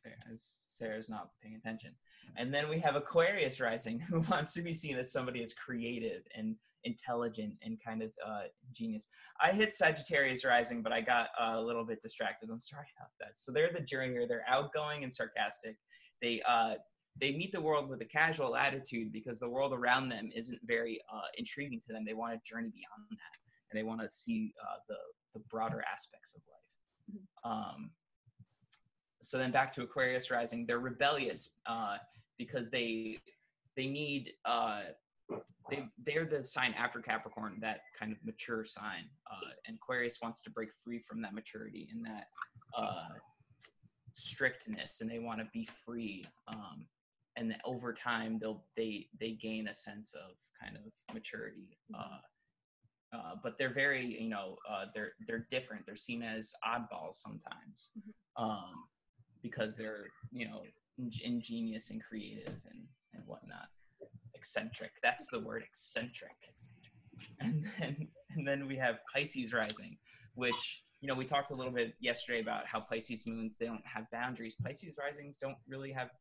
[SPEAKER 2] Yeah, as Sarah's not paying attention. And then we have Aquarius rising, who wants to be seen as somebody as creative and intelligent and kind of genius. I hit Sagittarius rising, but I got a little bit distracted. I'm sorry about that. So they're the journeyer. They're outgoing and sarcastic. They meet the world with a casual attitude because the world around them isn't very intriguing to them. They want to journey beyond that, and they want to see the broader aspects of life. So then back to Aquarius rising, they're rebellious because they need they're the sign after Capricorn, that kind of mature sign, and Aquarius wants to break free from that maturity and that strictness, and they want to be free. And then over time, they gain a sense of kind of maturity. But they're very, they're different. They're seen as oddballs sometimes, because they're, ingenious and creative and whatnot. Eccentric. That's the word, eccentric. And then we have Pisces rising, which, we talked a little bit yesterday about how Pisces moons, they don't have boundaries. Pisces risings don't really have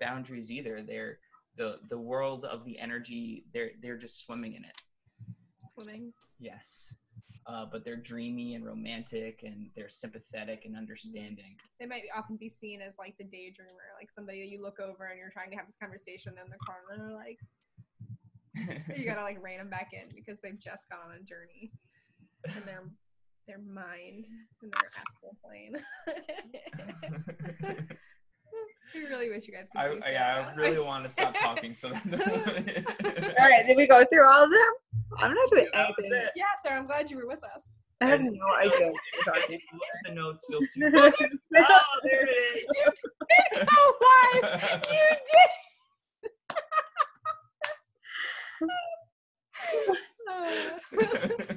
[SPEAKER 2] boundaries either. They're the world of the energy. They're just swimming in it.
[SPEAKER 3] Swimming.
[SPEAKER 2] Yes. But they're dreamy and romantic, and they're sympathetic and understanding.
[SPEAKER 3] They might often be seen as like the daydreamer, like somebody that you look over and you're trying to have this conversation in the corner, and they're like, you gotta like rein them back in because they've just gone on a journey in their mind and their astral plane. I really wish you guys could see Sarah.
[SPEAKER 2] I really want to stop talking. So.
[SPEAKER 1] All right, did we go through all of them? I'm not doing anything.
[SPEAKER 3] Yeah, Sarah, I'm glad you were with us.
[SPEAKER 1] I have no idea what you're talking
[SPEAKER 2] If you look at the notes, you'll see.
[SPEAKER 1] about.
[SPEAKER 2] Oh, there it is.
[SPEAKER 3] You did! Oh my! You did!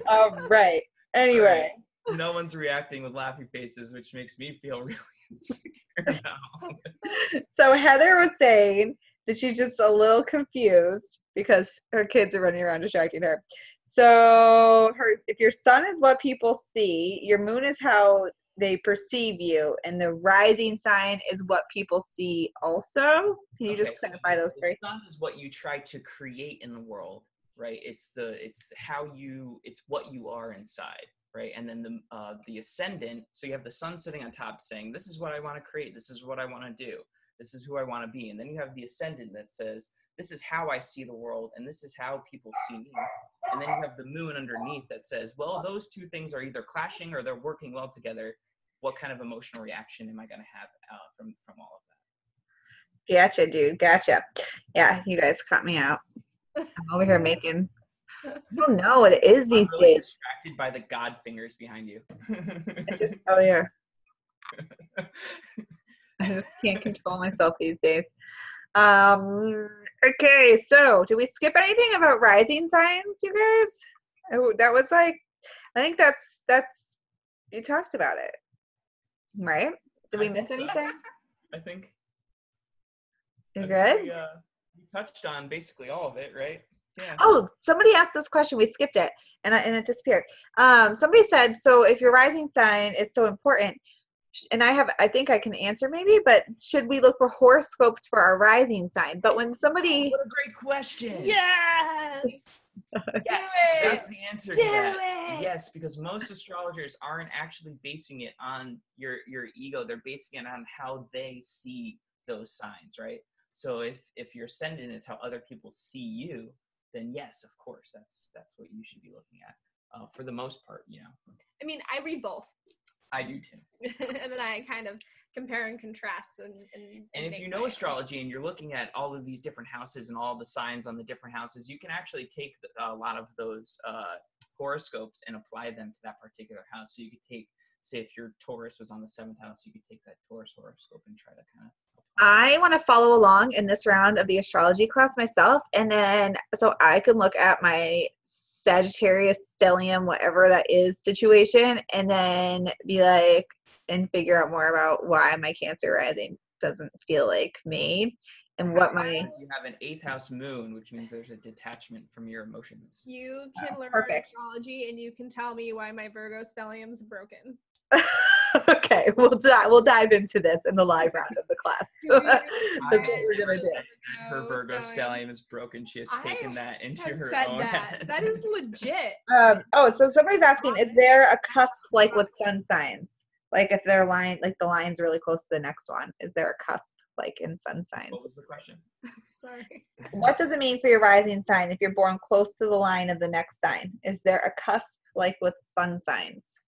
[SPEAKER 1] All right. Anyway.
[SPEAKER 2] No one's reacting with laughing faces, which makes me feel really insecure now.
[SPEAKER 1] So Heather was saying that she's just a little confused because her kids are running around distracting her. So if your sun is what people see, your moon is how they perceive you, and the rising sign is what people see also. Can you just clarify those three?
[SPEAKER 2] The sun is what you try to create in the world, right? It's what you are inside. Right, and then the ascendant. So you have the sun sitting on top, saying, "This is what I want to create. This is what I want to do. This is who I want to be." And then you have the ascendant that says, "This is how I see the world, and this is how people see me, And then you have the moon underneath that says, well, those two things are either clashing or they're working well together. What kind of emotional reaction am I going to have from all of that?
[SPEAKER 1] Gotcha, dude. Gotcha. Yeah, you guys caught me out. I'm over here making. I don't know what it is these
[SPEAKER 2] I'm really
[SPEAKER 1] days.
[SPEAKER 2] distracted by the god fingers behind you.
[SPEAKER 1] I just, oh yeah. I just can't control myself these days. Okay, so did we skip anything about rising signs, you guys? Oh, that was like, I think that's you talked about it, right? Did we
[SPEAKER 2] I
[SPEAKER 1] miss
[SPEAKER 2] think so.
[SPEAKER 1] anything?
[SPEAKER 2] I think
[SPEAKER 1] You
[SPEAKER 2] I
[SPEAKER 1] good?
[SPEAKER 2] think we touched on basically all of it, right? Yeah.
[SPEAKER 1] Oh, somebody asked this question. We skipped it, and it disappeared. Somebody said, so if your rising sign is so important, and I think I can answer maybe, but should we look for horoscopes for our rising sign? But when somebody,
[SPEAKER 2] What a great question.
[SPEAKER 3] Yes.
[SPEAKER 2] Yes,
[SPEAKER 3] it.
[SPEAKER 2] that's the answer
[SPEAKER 3] Do
[SPEAKER 2] to that.
[SPEAKER 3] it.
[SPEAKER 2] Yes, because most astrologers aren't actually basing it on your ego. They're basing it on how they see those signs, right? So if your ascendant is how other people see you, then yes, of course, that's what you should be looking at. For the most part,
[SPEAKER 3] I mean, I read both.
[SPEAKER 2] I do too.
[SPEAKER 3] And then I kind of compare and contrast and
[SPEAKER 2] if
[SPEAKER 3] make
[SPEAKER 2] you know
[SPEAKER 3] my-
[SPEAKER 2] astrology and you're looking at all of these different houses and all the signs on the different houses, you can actually take a lot of those horoscopes and apply them to that particular house. So you could take, say, if your Taurus was on the 7th house, you could take that Taurus horoscope and try to kind of.
[SPEAKER 1] I want to follow along in this round of the astrology class myself, and then so I can look at my Sagittarius, stellium, whatever that is situation, and then be like, and figure out more about why my Cancer rising doesn't feel like me, and what my.
[SPEAKER 2] You have an 8th house moon, which means there's a detachment from your emotions.
[SPEAKER 3] You can learn
[SPEAKER 1] perfect.
[SPEAKER 3] astrology, and you can tell me why my Virgo stellium's broken.
[SPEAKER 1] Okay, we'll dive into this in the live round of the class. That's what we're gonna do.
[SPEAKER 2] Her Virgo stellium is broken. She has taken that into her own head.
[SPEAKER 3] That is legit.
[SPEAKER 1] So somebody's asking, is there a cusp like with sun signs? Like if they're the line's really close to the next one, is there a cusp like in sun signs?
[SPEAKER 2] What was the question?
[SPEAKER 3] Sorry.
[SPEAKER 1] What does it mean for your rising sign if you're born close to the line of the next sign? Is there a cusp like with sun signs?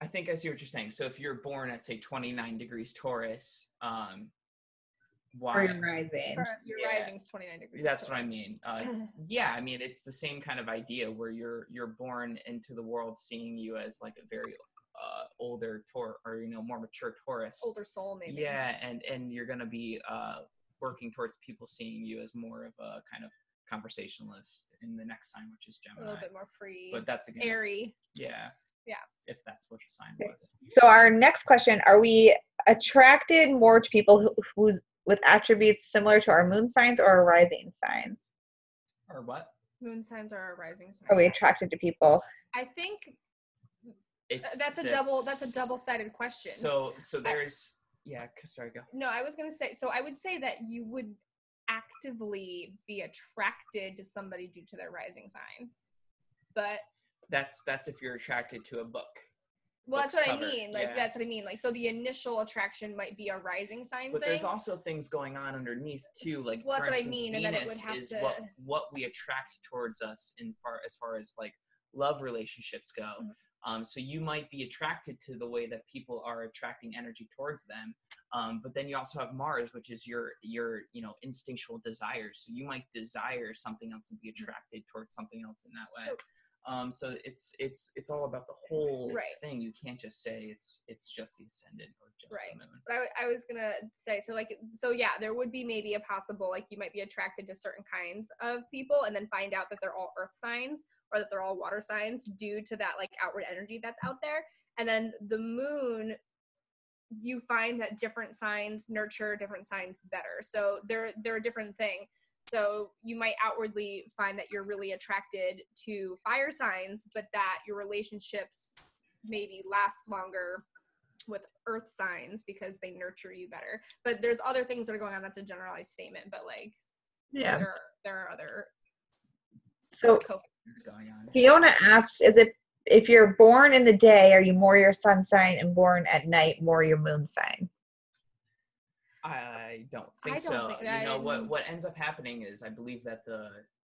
[SPEAKER 2] I think I see what you're saying. So if you're born at, say, 29 degrees Taurus, why?
[SPEAKER 1] Or your rising.
[SPEAKER 3] Your rising's 29 degrees.
[SPEAKER 2] That's
[SPEAKER 3] Taurus.
[SPEAKER 2] what I mean. Yeah, I mean, it's the same kind of idea where you're born into the world seeing you as like a very older Taurus, or more mature Taurus.
[SPEAKER 3] Older soul, maybe.
[SPEAKER 2] Yeah, and you're gonna be working towards people seeing you as more of a kind of conversationalist in the next sign, which is Gemini.
[SPEAKER 3] A little bit more free.
[SPEAKER 2] But that's again
[SPEAKER 3] airy.
[SPEAKER 2] Yeah.
[SPEAKER 3] Yeah.
[SPEAKER 2] If that's what the sign was.
[SPEAKER 1] So our next question, are we attracted more to people who's with attributes similar to our moon signs or our rising signs?
[SPEAKER 2] Or what?
[SPEAKER 3] Moon signs are our rising signs.
[SPEAKER 1] Are we attracted to people?
[SPEAKER 3] I think that's a double-sided question.
[SPEAKER 2] So there's sorry, go.
[SPEAKER 3] No, I was gonna say, so I would say that you would actively be attracted to somebody due to their rising sign. But
[SPEAKER 2] that's if you're attracted to a book.
[SPEAKER 3] Well, that's what
[SPEAKER 2] cover.
[SPEAKER 3] I mean. Like, that's what I mean. Like, so the initial attraction might be a rising sign
[SPEAKER 2] but
[SPEAKER 3] thing.
[SPEAKER 2] There's also things going on underneath too. Like,
[SPEAKER 3] well,
[SPEAKER 2] for
[SPEAKER 3] that's
[SPEAKER 2] instance,
[SPEAKER 3] what I mean.
[SPEAKER 2] Venus
[SPEAKER 3] And then it would have
[SPEAKER 2] is
[SPEAKER 3] to...
[SPEAKER 2] what we attract towards us as far as like love relationships go.
[SPEAKER 3] Mm-hmm.
[SPEAKER 2] So you might be attracted to the way that people are attracting energy towards them. But then you also have Mars, which is your instinctual desires. So you might desire something else and be attracted towards something else in that way. So it's all about the whole thing. You can't just say it's just the ascendant or just the moon.
[SPEAKER 3] But I was gonna say, so yeah, there would be maybe a possible, like, you might be attracted to certain kinds of people and then find out that they're all earth signs or that they're all water signs due to that like outward energy that's out there. And then the moon, you find that different signs nurture different signs better. So they're a different thing. So you might outwardly find that you're really attracted to fire signs, but that your relationships maybe last longer with earth signs because they nurture you better. But there's other things that are going on. That's a generalized statement, but like, there are other.
[SPEAKER 1] So
[SPEAKER 2] going on.
[SPEAKER 1] Fiona asked, is it if you're born in the day, are you more your sun sign, and born at night more your moon sign?
[SPEAKER 2] I don't think so. What ends up happening is I believe that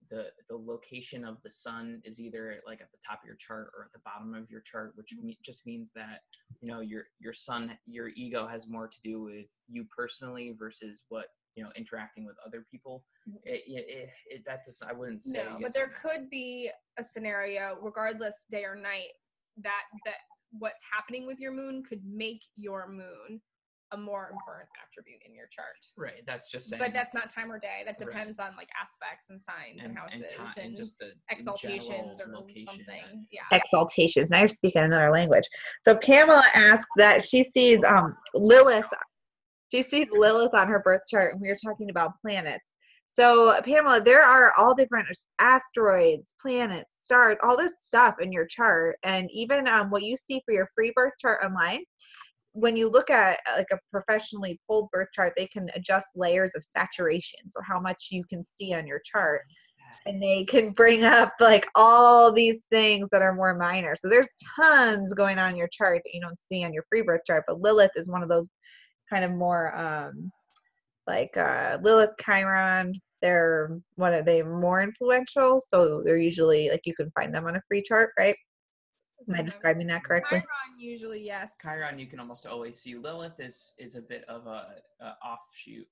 [SPEAKER 2] the location of the sun is either like at the top of your chart or at the bottom of your chart, which just means that, you know, your sun, your ego has more to do with you personally versus what, you know, interacting with other people. That does, I wouldn't say.
[SPEAKER 3] No, but there could be a scenario, regardless day or night, that what's happening with your moon could make your moon a more important attribute in your chart.
[SPEAKER 2] Right. That's just saying.
[SPEAKER 3] But that's not time or day. That depends on like aspects and signs and houses
[SPEAKER 2] and just the
[SPEAKER 3] exaltations or
[SPEAKER 2] location,
[SPEAKER 3] something. Yeah.
[SPEAKER 1] Exaltations. Now you're speaking another language. So Pamela asked that she sees Lilith. She sees Lilith on her birth chart, and we were talking about planets. So Pamela, there are all different asteroids, planets, stars, all this stuff in your chart, and even what you see for your free birth chart online. When you look at like a professionally pulled birth chart, they can adjust layers of saturation, so how much you can see on your chart, and they can bring up like all these things that are more minor. So there's tons going on in your chart that you don't see on your free birth chart, but Lilith is one of those kind of more Lilith, Chiron. They're more influential, so they're usually like you can find them on a free chart, right? Am I describing that correctly?
[SPEAKER 3] Chiron usually, yes.
[SPEAKER 2] Chiron you can almost always see. Lilith is a bit of a offshoot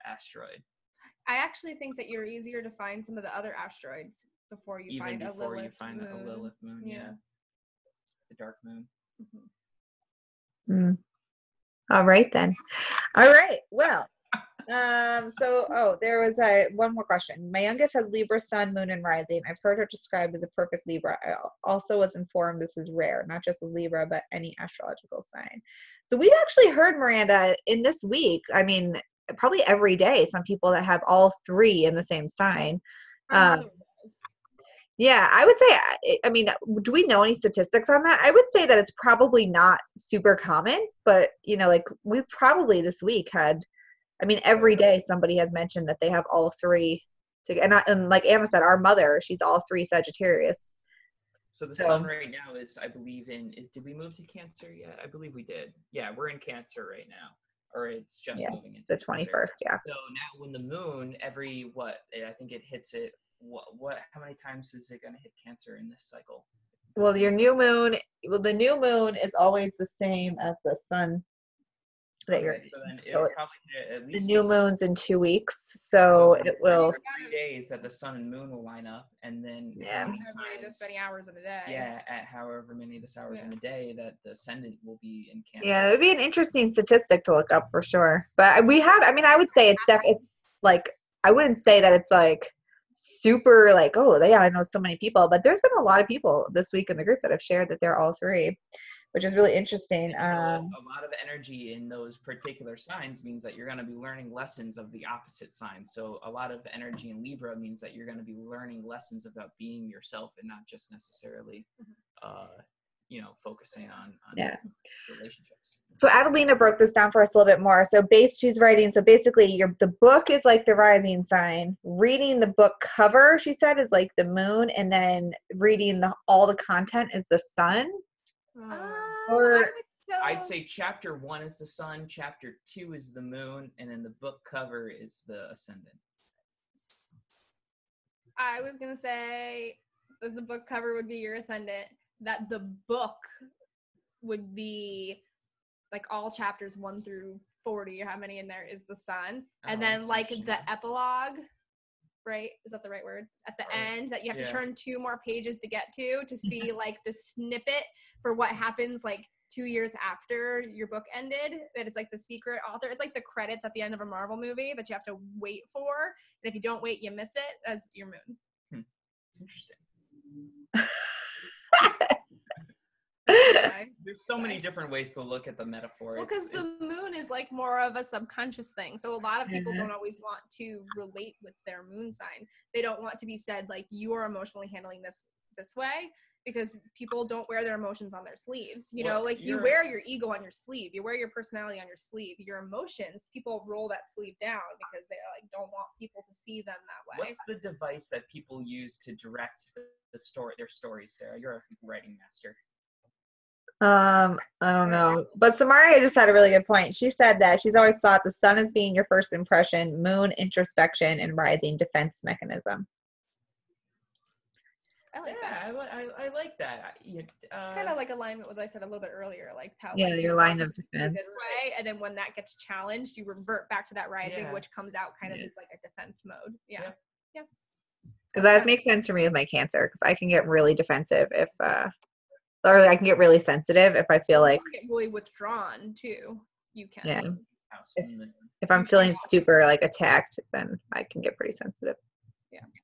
[SPEAKER 2] asteroid.
[SPEAKER 3] I actually think that you're easier to find some of the other asteroids before you find a Lilith moon.
[SPEAKER 2] Yeah. The dark moon.
[SPEAKER 1] Mm. All right then. All right. Well, there was one more question. My youngest has Libra sun, moon, and rising. I've heard her described as a perfect Libra. I also was informed this is rare, not just a Libra, but any astrological sign. So we've actually heard, Miranda, in this week, I mean, probably every day, some people that have all three in the same sign. Yeah, I would say, I mean, do we know any statistics on that? I would say that it's probably not super common, but, you know, like we probably this week had, I mean, every day somebody has mentioned that they have all three. And like Anna said, our mother, she's all three Sagittarius.
[SPEAKER 2] So the sun right now is, I believe, did we move to Cancer yet? I believe we did. Yeah, we're in Cancer right now. Or it's just moving into
[SPEAKER 1] the 21st, yeah.
[SPEAKER 2] So now when the moon, I think it hits it, how many times is it going to hit Cancer in this cycle?
[SPEAKER 1] Well, the new moon is always the same as the sun.
[SPEAKER 2] So then it'll probably hit at least
[SPEAKER 1] the new moon's in 2 weeks, so it will
[SPEAKER 2] 3 days that the sun and moon will line up, and then
[SPEAKER 3] every this many hours in a day.
[SPEAKER 2] Yeah, at however many of this hours in a day that the ascendant will be in Cancer.
[SPEAKER 1] Yeah, it would be an interesting statistic to look up for sure. But we have, I mean, I would say it's like, I wouldn't say that it's like super like, oh yeah, I know so many people, but there's been a lot of people this week in the group that have shared that they're all three, which is really interesting.
[SPEAKER 2] A lot of energy in those particular signs means that you're going to be learning lessons of the opposite sign. So a lot of energy in Libra means that you're going to be learning lessons about being yourself and not just necessarily, focusing on relationships.
[SPEAKER 1] So Adelina broke this down for us a little bit more. So she's writing, so basically the book is like the rising sign. Reading the book cover, she said, is like the moon, and then reading all the content is the sun.
[SPEAKER 2] I'd say chapter 1 is the sun, chapter 2 is the moon, and then the book cover is the ascendant.
[SPEAKER 3] I was going to say that the book cover would be your ascendant, that the book would be like all chapters 1 through 40, or how many in there is the sun, and then like the epilogue, right? Is that the right word? At the end, that you have to turn 2 more pages to get to see like the snippet for what happens like 2 years after your book ended. That it's like the secret author. It's like the credits at the end of a Marvel movie that you have to wait for. And if you don't wait, you miss it as your moon.
[SPEAKER 2] It's interesting.
[SPEAKER 3] Okay.
[SPEAKER 2] There's so many different ways to look at the metaphor.
[SPEAKER 3] Well, because the moon is like more of a subconscious thing. So a lot of people don't always want to relate with their moon sign. They don't want to be said like, you are emotionally handling this way, because people don't wear their emotions on their sleeves. You know, like you wear your ego on your sleeve, you wear your personality on your sleeve. Your emotions, people roll that sleeve down because they like don't want people to see them that way.
[SPEAKER 2] What's the device that people use to direct their stories, Sarah? You're a writing master.
[SPEAKER 1] I don't know. But Samaria just had a really good point. She said that she's always thought the sun as being your first impression, moon introspection, and rising defense mechanism.
[SPEAKER 3] I like
[SPEAKER 2] Yeah,
[SPEAKER 3] that.
[SPEAKER 2] I like that.
[SPEAKER 3] It's kind of like alignment with what I said a little bit earlier, like how
[SPEAKER 1] Yeah,
[SPEAKER 3] like,
[SPEAKER 1] your
[SPEAKER 3] you
[SPEAKER 1] line
[SPEAKER 3] want
[SPEAKER 1] of
[SPEAKER 3] to be
[SPEAKER 1] defense.
[SPEAKER 3] this way, and then when that gets challenged, you revert back to that rising,
[SPEAKER 2] Yeah.
[SPEAKER 3] which comes out kind of
[SPEAKER 1] Yeah.
[SPEAKER 3] as like a defense mode. Yeah.
[SPEAKER 2] Yep.
[SPEAKER 3] Yeah.
[SPEAKER 1] Because that makes sense for me with my Cancer, because I can get really defensive if, or I can get really sensitive if I feel
[SPEAKER 3] You
[SPEAKER 1] like,
[SPEAKER 3] can get really withdrawn too. You can.
[SPEAKER 1] yeah,
[SPEAKER 2] house
[SPEAKER 1] if-
[SPEAKER 2] in the-
[SPEAKER 1] if I'm feeling super like attacked, then I can get pretty sensitive.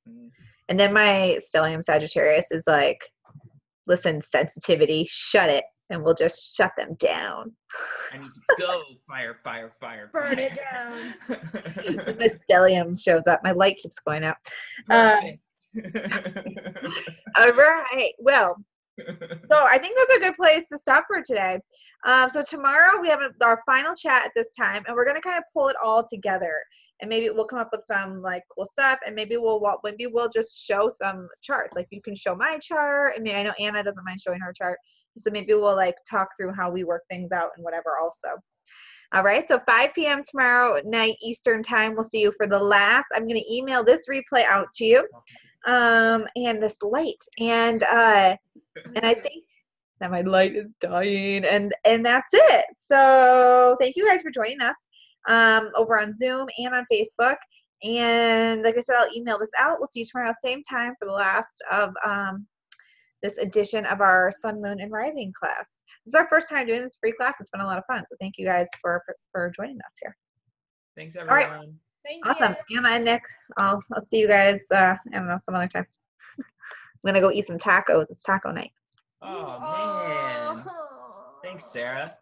[SPEAKER 2] Mm.
[SPEAKER 1] And then my stellium Sagittarius is like, listen, sensitivity, shut it, and we'll just shut them down.
[SPEAKER 2] I need to go fire.
[SPEAKER 3] Burn it down.
[SPEAKER 1] When the stellium shows up, my light keeps going out.
[SPEAKER 2] Perfect.
[SPEAKER 1] All right. Well, so I think that's a good place to stop for today. So tomorrow we have our final chat at this time, and we're gonna kind of pull it all together, and maybe we'll come up with some like cool stuff, and maybe we'll just show some charts. Like you can show my chart, and I know Anna doesn't mind showing her chart, so maybe we'll like talk through how we work things out and whatever also. All right, so 5 p.m. tomorrow night Eastern time. We'll see you for the last. I'm gonna email this replay out to you, and this light, and I think that my light is dying, and that's it. So thank you guys for joining us over on Zoom and on Facebook. And like I said, I'll email this out. We'll see you tomorrow same time for the last of this edition of our Sun, Moon, and Rising class. This is our first time doing this free class. It's been a lot of fun. So thank you guys for joining us here.
[SPEAKER 2] Thanks,
[SPEAKER 1] right.
[SPEAKER 2] everyone.
[SPEAKER 3] Thank
[SPEAKER 1] Awesome.
[SPEAKER 3] you.
[SPEAKER 1] Anna and Nick, I'll see you guys, I don't know, some other time. I'm going to go eat some tacos. It's taco night.
[SPEAKER 2] Oh, man. Thanks, Sarah.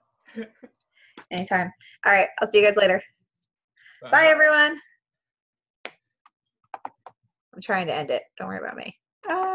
[SPEAKER 1] Anytime. All right. I'll see you guys later. Bye, everyone. I'm trying to end it. Don't worry about me. Bye.